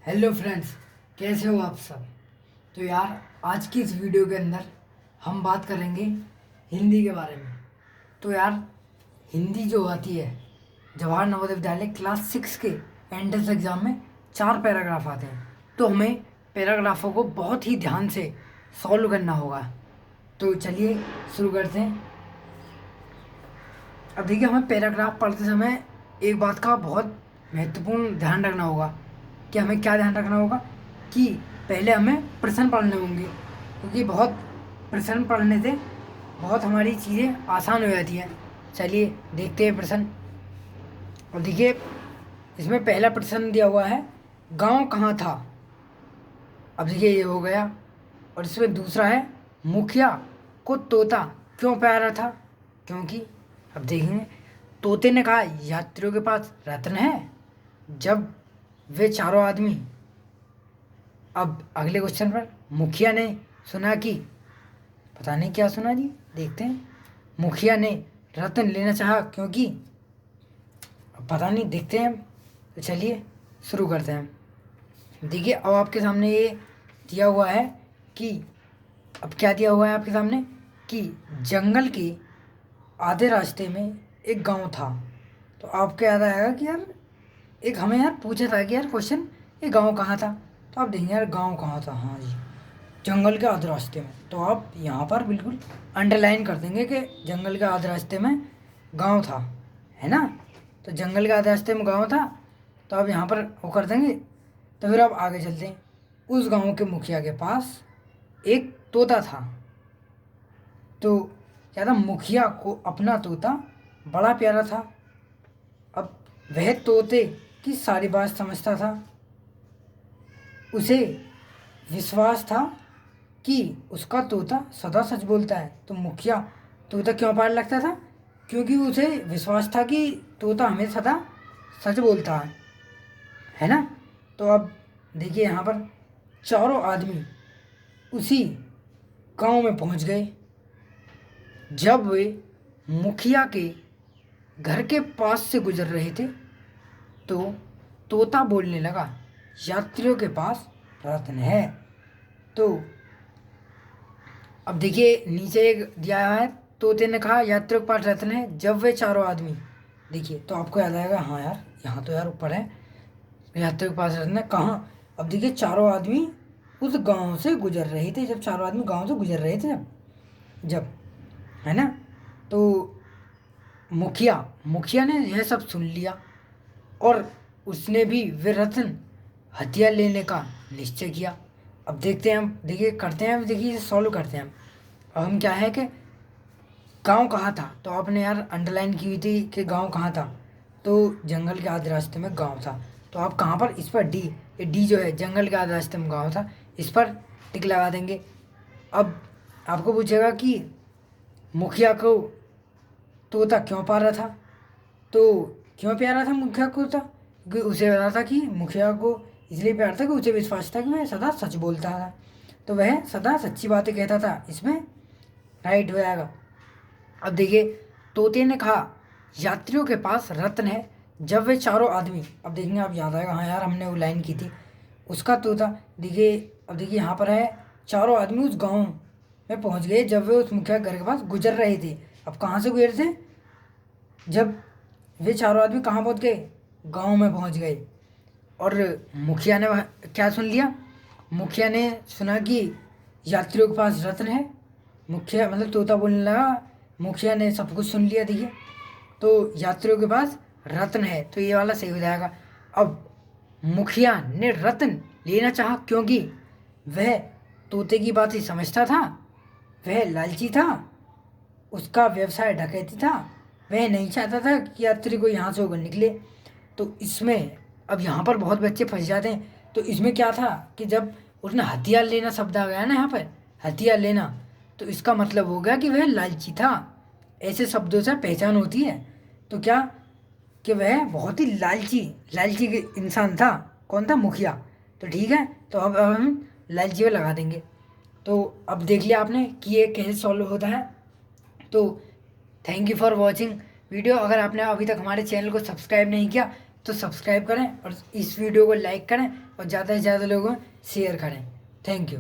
Hello friends, कैसे हो आप सब। तो यार, आज की इस वीडियो के अंदर हम बात करेंगे हिंदी के बारे में। तो यार, हिंदी जो आती है जवाहर नवोदय विद्यालय क्लास 6 के एंट्रेंस एग्ज़ाम में 4 पैराग्राफ आते हैं। तो हमें पैराग्राफों को बहुत ही ध्यान से सॉल्व करना होगा। तो चलिए शुरू करते हैं। अब देखिए, हमें पैराग्राफ पढ़ते समय एक बात का बहुत महत्वपूर्ण ध्यान रखना होगा। कि हमें क्या ध्यान रखना होगा कि पहले हमें प्रश्न पढ़ने होंगे, क्योंकि बहुत प्रश्न पढ़ने से बहुत हमारी चीज़ें आसान हो जाती हैं। चलिए देखते हैं प्रश्न। और देखिए, इसमें पहला प्रश्न दिया हुआ है, गांव कहाँ था। अब देखिए, ये हो गया। और इसमें दूसरा है, मुखिया को तोता क्यों प्यारा था। क्योंकि अब देखेंगे, तोते ने कहा यात्रियों के पास रत्न है। जब वे चारों आदमी, अब अगले क्वेश्चन पर, मुखिया ने सुना कि, पता नहीं क्या सुना जी, देखते हैं। मुखिया ने रत्न लेना चाहा क्योंकि, अब पता नहीं, देखते हैं। तो चलिए शुरू करते हैं। देखिए, अब आपके सामने ये दिया हुआ है कि, अब क्या दिया हुआ है आपके सामने कि जंगल के आधे रास्ते में एक गांव था। तो आपको याद आएगा कि यार, एक हमें यार पूछा था कि यार क्वेश्चन, ये गांव कहाँ था। तो आप देखेंगे यार, गांव कहाँ था, हाँ जी, जंगल के आधे रास्ते में। तो आप यहाँ पर बिल्कुल अंडरलाइन कर देंगे कि जंगल के आधे रास्ते में गांव था, है ना। तो जंगल के आधे रास्ते में गांव था, तो आप यहाँ पर वो कर देंगे। तो फिर आप आगे चलते हैं। उस गांव के मुखिया के पास एक तोता था। तो क्या था, मुखिया को अपना तोता बड़ा प्यारा था। अब वह तोते की सारी बात समझता था। उसे विश्वास था कि उसका तोता सदा सच बोलता है। तो मुखिया तोता क्यों प्यारा लगता था, क्योंकि उसे विश्वास था कि तोता हमें सदा सच बोलता है ना। तो अब देखिए, यहाँ पर चारों आदमी उसी गांव में पहुंच गए। जब वे मुखिया के घर के पास से गुजर रहे थे, तो तोता बोलने लगा, यात्रियों के पास रत्न है। तो अब देखिए, नीचे एक दिया है, तोते ने कहा यात्रियों के पास रत्न है। जब वे चारों आदमी, देखिए तो आपको याद आएगा, हाँ यार, यहाँ तो यार ऊपर है, यात्रियों के पास रत्न है कहाँ। अब देखिए, चारों आदमी उस गांव से गुजर रहे थे। जब चारों आदमी गांव से गुजर रहे थे, जब जब है ना। तो मुखिया मुखिया ने यह सब सुन लिया, और उसने भी वे रत्न हथियार लेने का निश्चय किया। अब देखते हैं हम, देखिए करते हैं, देखिए सॉल्व करते हैं हम। अब हम क्या है कि गांव कहाँ था, तो आपने यार अंडरलाइन की हुई थी कि गांव कहाँ था। तो जंगल के आधे रास्ते में गांव था। तो आप कहाँ पर, इस पर डी, ये डी जो है, जंगल के आधे रास्ते में गांव था, इस पर टिक लगा देंगे। अब आपको पूछेगा कि मुखिया को तोता क्यों प्यारा था। तो क्यों प्यारा था मुखिया को तोता, क्योंकि उसे पता था कि मुखिया को इसलिए प्यार था कि उसे विश्वास था कि वह सदा सच बोलता था। तो वह सदा सच्ची बातें कहता था। इसमें राइट हो जाएगा। अब देखिए, तोते ने कहा यात्रियों के पास रत्न है। जब वे चारों आदमी, अब देखेंगे आप, याद आएगा, हाँ यार हमने वो लाइन की थी, उसका तोता। देखिए, अब देखिए यहाँ पर है, चारों आदमी उस गांव में पहुंच गए जब वे उस मुखिया घर के पास गुजर रहे थे। अब कहाँ से गुजरे थे, जब वे चारों आदमी कहाँ पहुंच गए, गांव में पहुंच गए। और मुखिया ने क्या सुन लिया, मुखिया ने सुना कि यात्रियों के पास रत्न है। मुखिया मतलब तोता बोलने लगा, मुखिया ने सब कुछ सुन लिया। देखिए, तो यात्रियों के पास रत्न है, तो ये वाला सही हो जाएगा। अब मुखिया ने रत्न लेना चाहा क्योंकि वह तोते की बात ही समझता था। वह लालची था, उसका व्यवसाय डकैती था। वह नहीं चाहता था कि यात्री को यहाँ से होकर निकले। तो इसमें अब यहाँ पर बहुत बच्चे फंस जाते हैं। तो इसमें क्या था कि जब उसने हथियार लेना शब्द आ गया ना यहाँ पर, हथियार लेना, तो इसका मतलब हो गया कि वह लालची था। ऐसे शब्दों से पहचान होती है। तो क्या, कि वह बहुत ही लालची लालची इंसान था। कौन था, मुखिया। तो ठीक है, तो अब हम लालची पे लगा देंगे। तो अब देख लिया आपने कि ये कैसे सॉल्व होता है। तो thank you for watching video. अगर आपने अभी तक हमारे चैनल को सब्सक्राइब नहीं किया तो सब्सक्राइब करें और इस वीडियो को लाइक करें और ज़्यादा से ज़्यादा लोगों में शेयर करें। Thank you.